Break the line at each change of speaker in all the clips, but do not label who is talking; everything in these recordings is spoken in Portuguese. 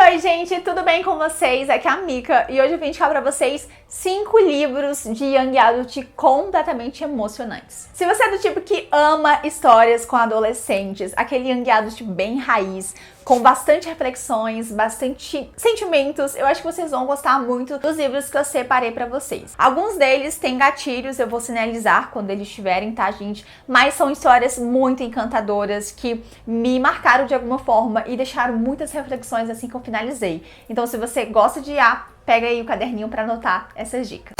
Oi, gente, tudo bem com vocês? Aqui é a Mika e hoje eu vim indicar pra vocês 5 livros de Young Adult completamente emocionantes. Se você é do tipo que ama histórias com adolescentes, aquele Young Adult bem raiz, com bastante reflexões, bastante sentimentos, eu acho que vocês vão gostar muito dos livros que eu separei pra vocês. Alguns deles têm gatilhos, eu vou sinalizar quando eles estiverem, tá, gente? Mas são histórias muito encantadoras que me marcaram de alguma forma e deixaram muitas reflexões assim que eu finalizei. Então, se você gosta de IA, pega aí o caderninho pra anotar essas dicas.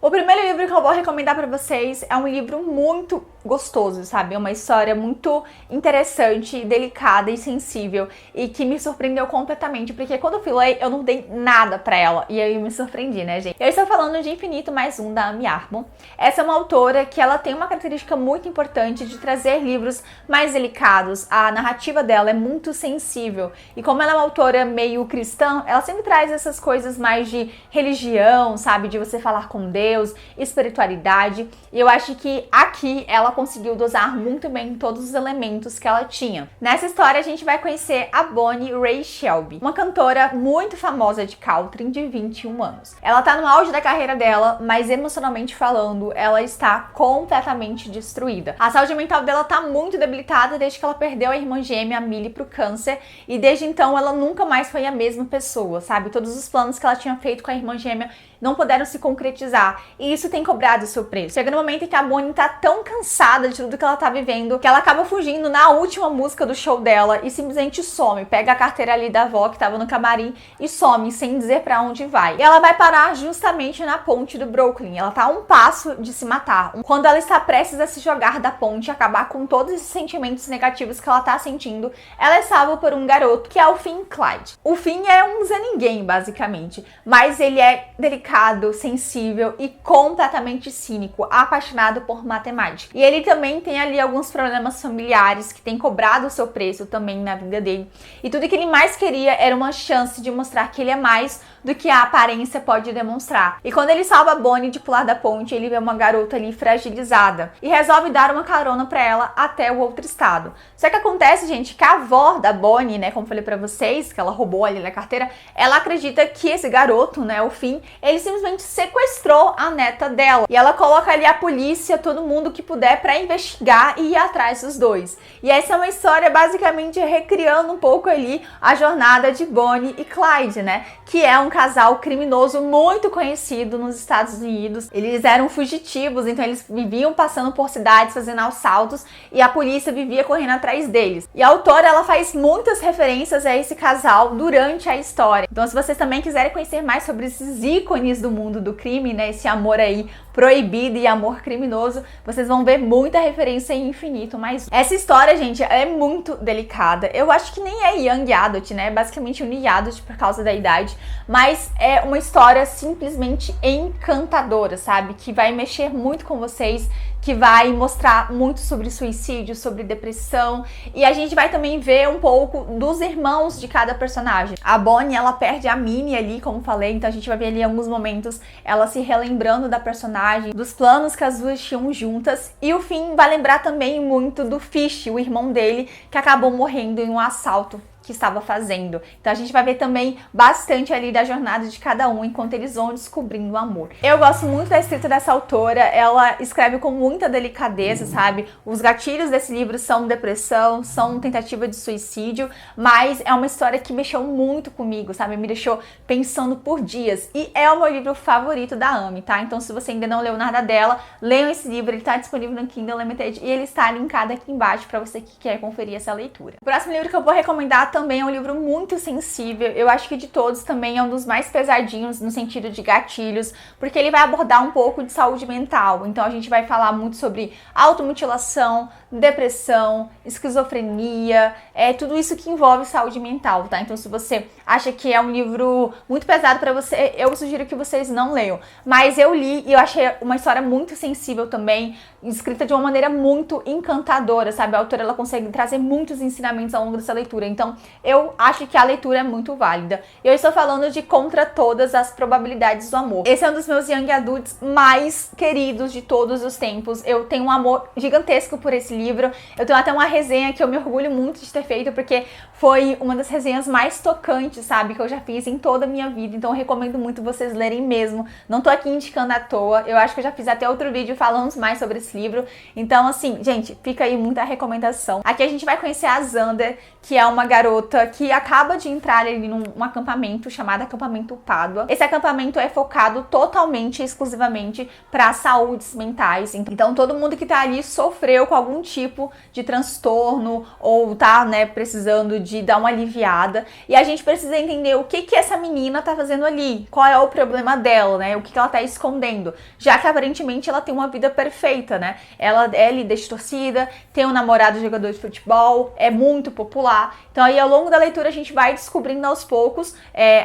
O primeiro livro que eu vou recomendar pra vocês é um livro muito gostoso, sabe? É uma história muito interessante, delicada e sensível e que me surpreendeu completamente, porque quando eu fui ler, eu não dei nada pra ela e aí eu me surpreendi, né, gente? Eu estou falando de Infinito Mais Um, da Amy Arbon. Essa é uma autora que ela tem uma característica muito importante de trazer livros mais delicados. A narrativa dela é muito sensível e como ela é uma autora meio cristã, ela sempre traz essas coisas mais de religião, sabe? De você falar com Deus, espiritualidade. E eu acho que aqui ela conseguiu dosar muito bem todos os elementos que ela tinha. Nessa história a gente vai conhecer a Bonnie Ray Shelby, uma cantora muito famosa de country de 21 anos. Ela tá no auge da carreira dela, mas emocionalmente falando, ela está completamente destruída. A saúde mental dela tá muito debilitada desde que ela perdeu a irmã gêmea, a Millie, pro câncer, e desde então ela nunca mais foi a mesma pessoa, sabe? Todos os planos que ela tinha feito com a irmã gêmea não puderam se concretizar, e isso tem cobrado o seu preço. Chega no momento em que a Bonnie tá tão cansada de tudo que ela tá vivendo, que ela acaba fugindo na última música do show dela e simplesmente some, pega a carteira ali da avó que tava no camarim e some, sem dizer pra onde vai. E ela vai parar justamente na ponte do Brooklyn. Ela tá a um passo de se matar. Quando ela está prestes a se jogar da ponte e acabar com todos esses sentimentos negativos que ela tá sentindo, ela é salva por um garoto que é o Finn Clyde. O Finn é um Zé Ninguém, basicamente, mas ele é delicado, sensível e completamente cínico, apaixonado por matemática. E ele também tem ali alguns problemas familiares que tem cobrado o seu preço também na vida dele. E tudo que ele mais queria era uma chance de mostrar que ele é mais do que a aparência pode demonstrar. E quando ele salva a Bonnie de pular da ponte, ele vê uma garota ali fragilizada e resolve dar uma carona pra ela até o outro estado. Só que acontece, gente, que a avó da Bonnie, né, como falei pra vocês, que ela roubou ali na carteira, ela acredita que esse garoto, né, o Finn, ele simplesmente sequestrou a neta dela. E ela coloca ali a polícia, todo mundo que puder pra investigar e ir atrás dos dois. E essa é uma história basicamente recriando um pouco ali a jornada de Bonnie e Clyde, né, que é um casal criminoso muito conhecido nos Estados Unidos. Eles eram fugitivos, então eles viviam passando por cidades, fazendo assaltos, e a polícia vivia correndo atrás deles. E a autora, ela faz muitas referências a esse casal durante a história. Então, se vocês também quiserem conhecer mais sobre esses ícones do mundo do crime, né, esse amor aí proibido e amor criminoso, vocês vão ver muita referência em Infinito Mais Um. Essa história, gente, é muito delicada. Eu acho que nem é Young Adult, né? É basicamente um Young Adult por causa da idade, mas é uma história simplesmente encantadora, sabe? Que vai mexer muito com vocês, que vai mostrar muito sobre suicídio, sobre depressão, e a gente vai também ver um pouco dos irmãos de cada personagem. A Bonnie, ela perde a Minnie ali, como falei, então a gente vai ver ali em alguns momentos ela se relembrando da personagem, dos planos que as duas tinham juntas, e o Finn vai lembrar também muito do Fish, o irmão dele, que acabou morrendo em um assalto que estava fazendo. Então a gente vai ver também bastante ali da jornada de cada um enquanto eles vão descobrindo o amor. Eu gosto muito da escrita dessa autora, ela escreve com muita delicadeza, sabe? Os gatilhos desse livro são depressão, são tentativa de suicídio, mas é uma história que mexeu muito comigo, sabe? Me deixou pensando por dias, e é o meu livro favorito da Amy, tá? Então se você ainda não leu nada dela, leiam esse livro, ele tá disponível no Kindle Unlimited e ele está linkado aqui embaixo para você que quer conferir essa leitura. O próximo livro que eu vou recomendar também é um livro muito sensível. Eu acho que de todos também é um dos mais pesadinhos no sentido de gatilhos, porque ele vai abordar um pouco de saúde mental. Então a gente vai falar muito sobre automutilação, depressão, esquizofrenia, tudo isso que envolve saúde mental, tá? Então se você acha que é um livro muito pesado pra você, eu sugiro que vocês não leiam. Mas eu li e eu achei uma história muito sensível também, escrita de uma maneira muito encantadora, sabe? A autora, ela consegue trazer muitos ensinamentos ao longo dessa leitura. Então eu acho que a leitura é muito válida. Eu estou falando de Contra Todas as Probabilidades do Amor. Esse é um dos meus young adults mais queridos de todos os tempos. Eu tenho um amor gigantesco por esse livro. Eu tenho até uma resenha que eu me orgulho muito de ter feito, porque foi uma das resenhas mais tocantes, sabe, que eu já fiz em toda a minha vida. Então eu recomendo muito vocês lerem mesmo. Não tô aqui indicando à toa. Eu acho que eu já fiz até outro vídeo falando mais sobre esse livro. Então, assim, gente, fica aí muita recomendação. Aqui a gente vai conhecer a Xander, que é uma garota que acaba de entrar ali num acampamento chamado Acampamento Pádua. Esse acampamento é focado totalmente, exclusivamente para saúdes mentais. Então todo mundo que tá ali sofreu com algum tipo de transtorno ou tá, né, precisando de dar uma aliviada. E a gente precisa entender o que essa menina tá fazendo ali, qual é o problema dela, né, o que ela tá escondendo. Já que aparentemente ela tem uma vida perfeita, né, ela é ali distorcida, tem um namorado jogador de futebol, é muito popular. Então aí ao longo da leitura a gente vai descobrindo aos poucos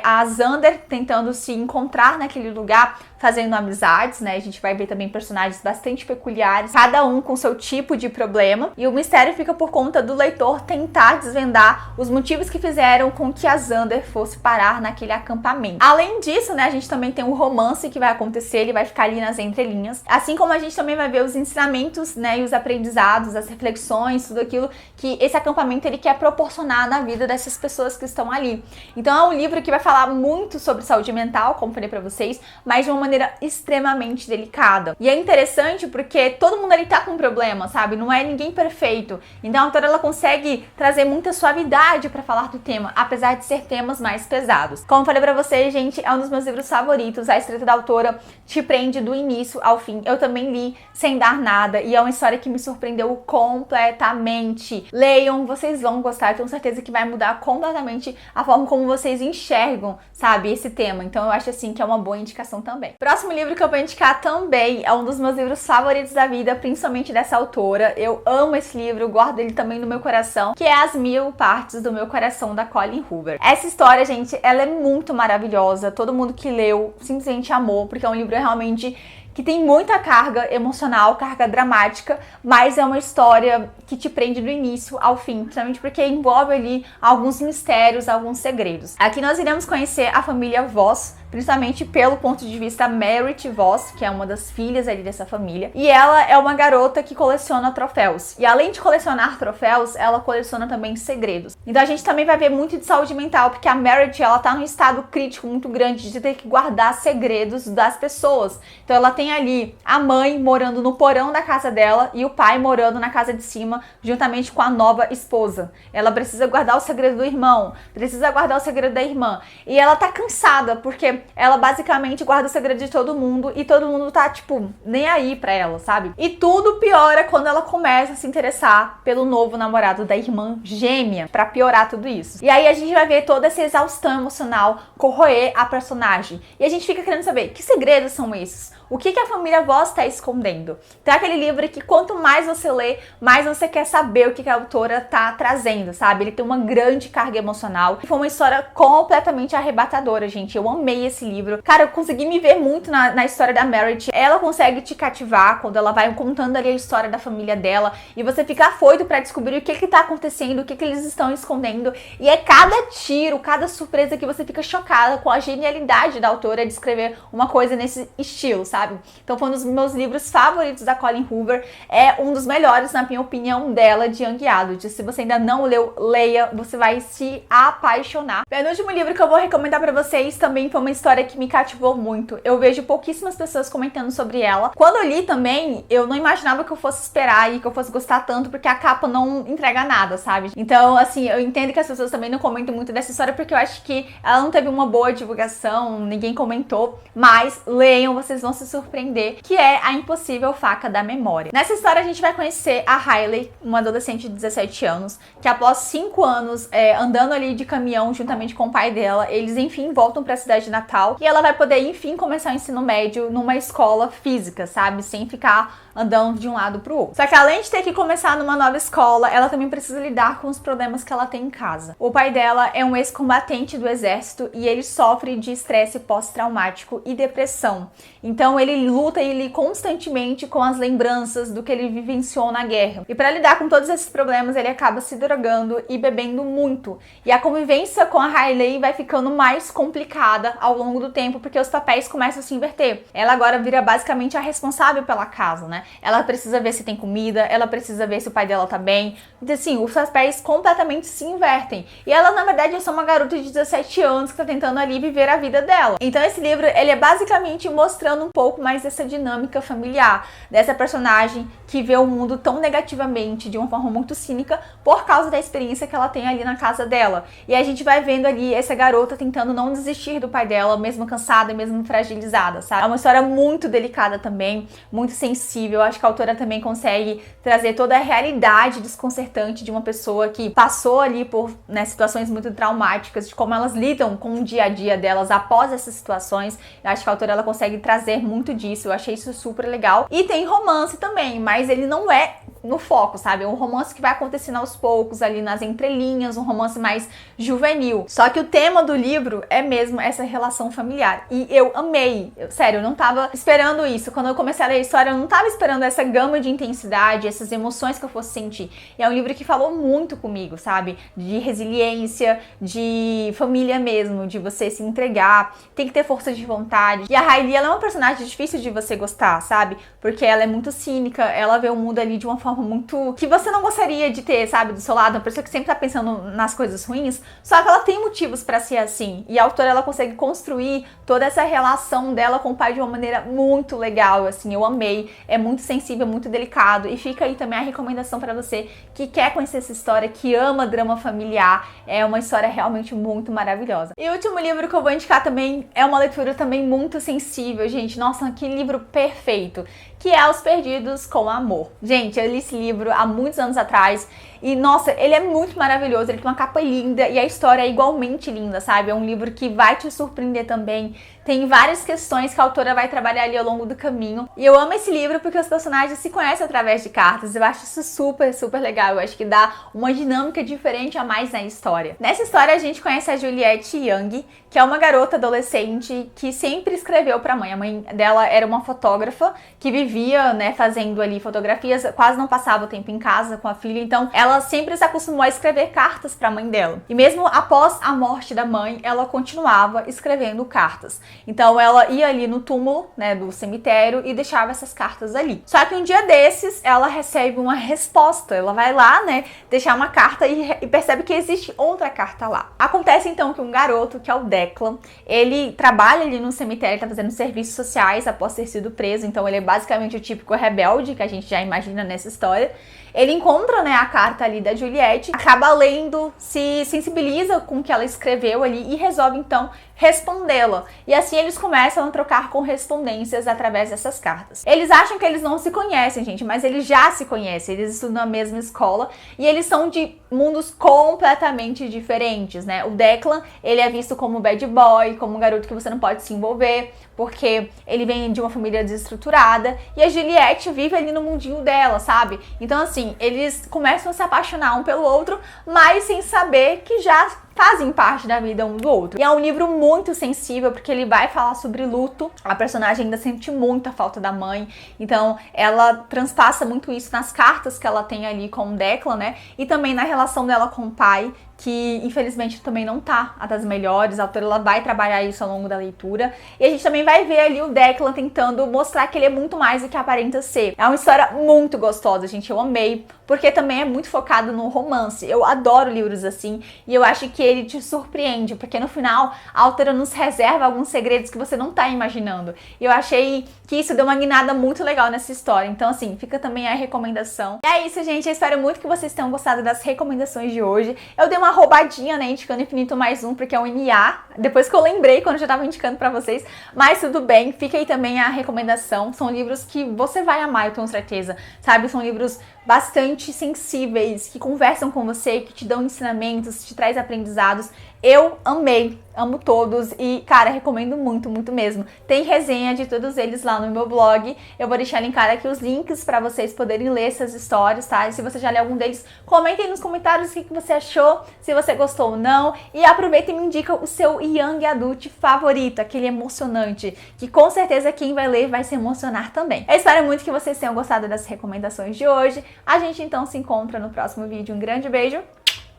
a Xander tentando se encontrar naquele lugar, fazendo amizades, né? A gente vai ver também personagens bastante peculiares, cada um com seu tipo de problema. E o mistério fica por conta do leitor tentar desvendar os motivos que fizeram com que a Xander fosse parar naquele acampamento. Além disso, né, a gente também tem um romance que vai acontecer, ele vai ficar ali nas entrelinhas. Assim como a gente também vai ver os ensinamentos, né, e os aprendizados, as reflexões, tudo aquilo que esse acampamento ele quer proporcionar na vida dessas pessoas que estão ali. Então é um livro que vai falar muito sobre saúde mental, como falei pra vocês, mas de uma maneira extremamente delicada. E é interessante porque todo mundo ali tá com um problema, sabe? Não é ninguém perfeito. Então a autora ela consegue trazer muita suavidade pra falar do tema, apesar de ser temas mais pesados. Como falei pra vocês, gente, é um dos meus livros favoritos. A escrita da autora te prende do início ao fim. Eu também li sem dar nada e é uma história que me surpreendeu completamente. Leiam, vocês vão gostar. Eu tenho certeza que vai mudar completamente a forma como vocês enxergam, sabe, esse tema. Então eu acho assim que é uma boa indicação também. Próximo livro que eu vou indicar também é um dos meus livros favoritos da vida, principalmente dessa autora. Eu amo esse livro, guardo ele também no meu coração, que é As Mil Partes do Meu Coração, da Colleen Hoover. Essa história, gente, ela é muito maravilhosa. Todo mundo que leu simplesmente amou, porque é um livro realmente que tem muita carga emocional, carga dramática, mas é uma história que te prende do início ao fim, principalmente porque envolve ali alguns mistérios, alguns segredos. Aqui nós iremos conhecer a família Voss, principalmente pelo ponto de vista Merit Voss, que é uma das filhas ali dessa família. E ela é uma garota que coleciona troféus. E além de colecionar troféus, ela coleciona também segredos. Então a gente também vai ver muito de saúde mental, porque a Merit, ela tá num estado crítico muito grande de ter que guardar segredos das pessoas. Então ela tem ali a mãe morando no porão da casa dela e o pai morando na casa de cima, juntamente com a nova esposa. Ela precisa guardar o segredo do irmão, precisa guardar o segredo da irmã. E ela tá cansada, porque ela basicamente guarda o segredo de todo mundo e todo mundo tá, tipo, nem aí pra ela, sabe? E tudo piora quando ela começa a se interessar pelo novo namorado da irmã gêmea, pra piorar tudo isso. E aí a gente vai ver toda essa exaustão emocional corroer a personagem. E a gente fica querendo saber, que segredos são esses? O que a família Voss está escondendo? Então é aquele livro que quanto mais você lê, mais você quer saber o que a autora tá trazendo, sabe? Ele tem uma grande carga emocional. Foi uma história completamente arrebatadora, gente. Eu amei esse livro. Cara, eu consegui me ver muito na história da Merit. Ela consegue te cativar quando ela vai contando ali a história da família dela e você fica afoito pra descobrir o que tá acontecendo, o que eles estão escondendo. E é cada tiro, cada surpresa que você fica chocada com a genialidade da autora de escrever uma coisa nesse estilo, sabe? Então foi um dos meus livros favoritos da Colleen Hoover, é um dos melhores, na minha opinião, dela, de Young Adult. Se você ainda não leu, leia, você vai se apaixonar. O penúltimo livro que eu vou recomendar pra vocês também foi uma história que me cativou muito. Eu vejo pouquíssimas pessoas comentando sobre ela. Quando eu li também, eu não imaginava que eu fosse esperar e que eu fosse gostar tanto, porque a capa não entrega nada, sabe? Então, assim, eu entendo que as pessoas também não comentam muito dessa história, porque eu acho que ela não teve uma boa divulgação, ninguém comentou, mas leiam, vocês vão se surpreender, que é A Impossível Faca da Memória. Nessa história a gente vai conhecer a Hailey, uma adolescente de 17 anos, que após 5 anos andando ali de caminhão juntamente com o pai dela, eles enfim voltam para a cidade de Natal e ela vai poder enfim começar o ensino médio numa escola física, sabe? Sem ficar andando de um lado pro outro. Só que além de ter que começar numa nova escola, ela também precisa lidar com os problemas que ela tem em casa. O pai dela é um ex-combatente do exército e ele sofre de estresse pós-traumático e depressão. Então ele luta constantemente com as lembranças do que ele vivenciou na guerra. E para lidar com todos esses problemas, ele acaba se drogando e bebendo muito. E a convivência com a Riley vai ficando mais complicada ao longo do tempo, porque os papéis começam a se inverter. Ela agora vira basicamente a responsável pela casa, né? Ela precisa ver se tem comida, ela precisa ver se o pai dela tá bem. Então assim, os papéis completamente se invertem. E ela, na verdade, é só uma garota de 17 anos que tá tentando ali viver a vida dela. Então esse livro, ele é basicamente mostrando um pouco mais dessa dinâmica familiar, dessa personagem que vê o mundo tão negativamente, de uma forma muito cínica, por causa da experiência que ela tem ali na casa dela. E a gente vai vendo ali essa garota tentando não desistir do pai dela, mesmo cansada, mesmo fragilizada, sabe? É uma história muito delicada também, muito sensível. Acho que a autora também consegue trazer toda a realidade desconcertante de uma pessoa que passou ali por, né, situações muito traumáticas, de como elas lidam com o dia a dia delas após essas situações. Eu acho que a autora, ela consegue trazer muito disso. Eu achei isso super legal. E tem romance também, mas ele não é no foco, sabe? É um romance que vai acontecendo aos poucos, ali nas entrelinhas, um romance mais juvenil. Só que o tema do livro é mesmo essa relação familiar. E eu amei. Sério, eu não tava esperando isso. Quando eu comecei a ler a história, eu não tava esperando essa gama de intensidade, essas emoções que eu fosse sentir. E é um livro que falou muito comigo, sabe? De resiliência, de família mesmo, de você se entregar, tem que ter força de vontade. E a Riley, ela é uma personagem difícil de você gostar, sabe? Porque ela é muito cínica, ela vê o mundo ali de uma forma muito... que você não gostaria de ter, sabe? Do seu lado, uma pessoa que sempre tá pensando nas coisas ruins, só que ela tem motivos pra ser assim. E a autora, ela consegue construir toda essa relação dela com o pai de uma maneira muito legal, assim, eu amei. É muito sensível, muito delicado. E fica aí também a recomendação pra você que quer conhecer essa história, que ama drama familiar. É uma história realmente muito maravilhosa. E o último livro que eu vou indicar também é uma leitura também muito sensível, gente. Nossa, que livro perfeito! Que é Os Perdidos com Amor. Gente, eu li esse livro há muitos anos atrás e, nossa, ele é muito maravilhoso, ele tem uma capa linda e a história é igualmente linda, sabe? É um livro que vai te surpreender também. Tem várias questões que a autora vai trabalhar ali ao longo do caminho. E eu amo esse livro porque os personagens se conhecem através de cartas. Eu acho isso super, super legal. Eu acho que dá uma dinâmica diferente a mais na história. Nessa história a gente conhece a Juliette Young, que é uma garota adolescente que sempre escreveu pra mãe. A mãe dela era uma fotógrafa que vivia, né, fazendo ali fotografias, quase não passava o tempo em casa com a filha. Então ela sempre se acostumou a escrever cartas pra mãe dela. E mesmo após a morte da mãe, ela continuava escrevendo cartas. Então ela ia ali no túmulo, né, do cemitério e deixava essas cartas ali. Só que um dia desses, ela recebe uma resposta. Ela vai lá, né, deixar uma carta e percebe que existe outra carta lá. Acontece então que um garoto, que é o Declan, ele trabalha ali no cemitério, tá fazendo serviços sociais após ter sido preso. Então ele é basicamente o típico rebelde que a gente já imagina nessa história. Ele encontra, né, a carta ali da Juliette, acaba lendo, se sensibiliza com o que ela escreveu ali e resolve então respondê-la. E assim eles começam a trocar correspondências através dessas cartas. Eles acham que eles não se conhecem, gente, mas eles já se conhecem, eles estudam na mesma escola e eles são de mundos completamente diferentes, né? O Declan, ele é visto como bad boy, como um garoto que você não pode se envolver, porque ele vem de uma família desestruturada, e a Juliette vive ali no mundinho dela, sabe? Então assim, eles começam a se apaixonar um pelo outro, mas sem saber que já fazem parte da vida um do outro. E é um livro muito sensível, porque ele vai falar sobre luto. A personagem ainda sente muita falta da mãe, então ela transpassa muito isso nas cartas que ela tem ali com o Declan, né? E também na relação dela com o pai, que infelizmente também não tá a das melhores. A autora, ela vai trabalhar isso ao longo da leitura. E a gente também vai ver ali o Declan tentando mostrar que ele é muito mais do que aparenta ser. É uma história muito gostosa, gente. Eu amei, porque também é muito focado no romance. Eu adoro livros assim, e eu acho que ele te surpreende, porque no final a autora nos reserva alguns segredos que você não tá imaginando. E eu achei que isso deu uma guinada muito legal nessa história. Então assim, fica também a recomendação. E é isso, gente. Eu espero muito que vocês tenham gostado das recomendações de hoje. Eu dei uma roubadinha, né, indicando Infinito Mais Um, porque é um NA, depois que eu lembrei, quando eu já tava indicando pra vocês, mas tudo bem, fica aí também a recomendação. São livros que você vai amar, eu tenho certeza, sabe? São livros bastante sensíveis, que conversam com você, que te dão ensinamentos, te traz aprendizados. Eu amei amo todos e, cara, recomendo muito, muito mesmo. Tem resenha de todos eles lá no meu blog. Eu vou deixar linkado aqui os links pra vocês poderem ler essas histórias, tá? E se você já leu algum deles, comentem nos comentários o que você achou, se você gostou ou não. E aproveita e me indica o seu Young Adult favorito, aquele emocionante, que com certeza quem vai ler vai se emocionar também. Eu espero muito que vocês tenham gostado das recomendações de hoje. A gente então se encontra no próximo vídeo. Um grande beijo,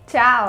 tchau!